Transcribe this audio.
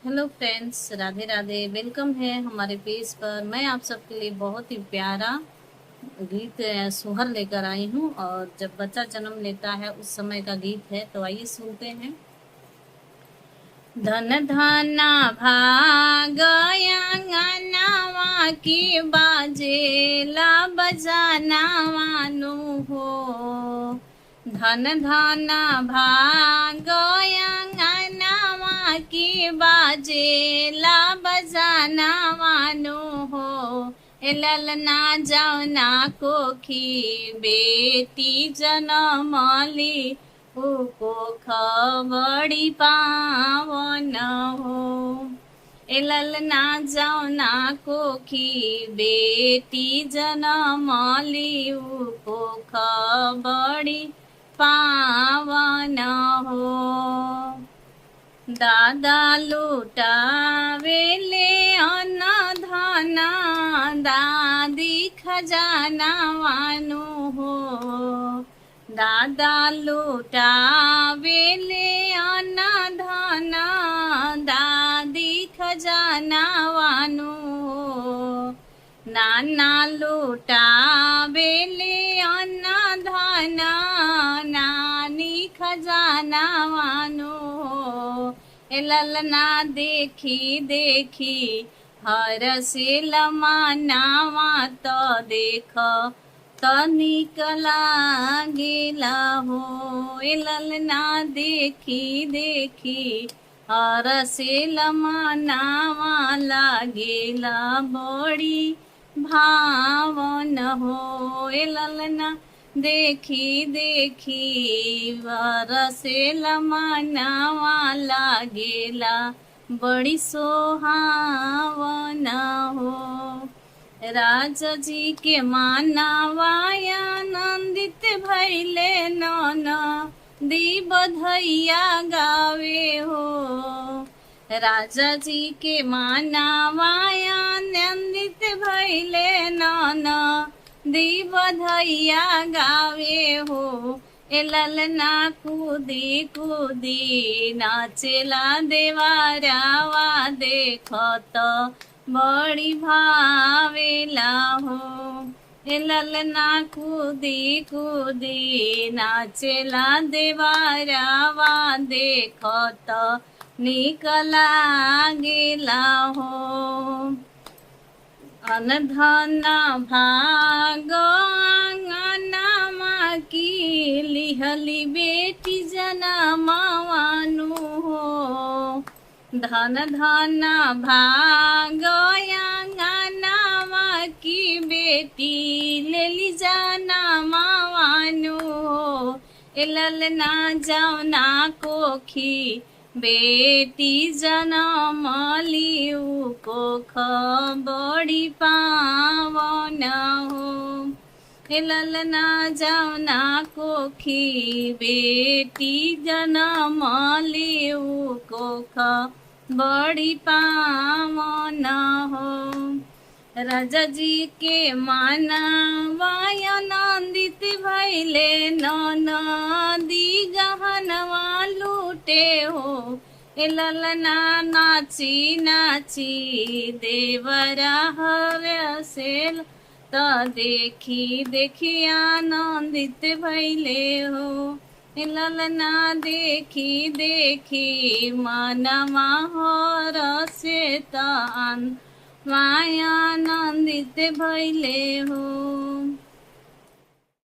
Hello friends, Radhe Radhe. Welcome है हमारे page पर। मैं आप सबके लिए बहुत ही प्यारा गीत सोहर लेकर आई हूँ, और जब बच्चा जन्म लेता है उस समय का गीत है, तो आइए सुनते हैं। धन धना भागयांगनावा की बाजेला बजानावानु हो। धन धना भागयांगनावा की बाजेला बजानावानु हो। ए ललना जावना कोखी बेटी जनमली को खबड़ी पावन हो। ए ललना जावना कोखी बेटी जनमली को खबड़ी पावन हो। दादा लुटावेले अन्न धना दादी खजानावानु हो। दादा लुटावेले अन्न धन दादी खजानावानु हो। नाना लुटावेले अन्न धन नानी खजानावानु हो। ए ललना देखी देखी हर से लमानावा तो देख तनिक लागेला हो। ए ललना देखी देखी हर से लमानावा लागेला बड़ी भावन हो। ए ललना देखी देखी हर से लमानावा लागेला बड़ी सोहावन हो। राजा जी के मानावाया नंदित भैले नौना दी बधैया गावे हो। राजा जी के मानावाया नंदित भैले नौना दी बधैया गावे हो। ए ललना कूदी कूदी नाचेला देवारावा देखत बड़ी भावेला हो। ए ललना कूदी कूदी नाचेला देवारावा देखत निक लागेला हो। अनधन भाग आंगनमा की लिहली बेटी जनमावानु हो। धन धन भाग आंगनमा की बेटी लेली जनमावानु हो। ए ललना जावना कोखी बेटी जनमली को खबड़ी पावन हो। ए ललना जावना कोखी बेटी जनमली को खबड़ी पावन हो। राजा जी के मानवाय नंदित भैले नदी गहनवा लूटे हो। ए ललना नाची नाची देवरा हरसेल तो देखी देखी आनंदित भैले हो। ए ललना देखी देखी मनवा हरसे तान माया नंदित भैले हो।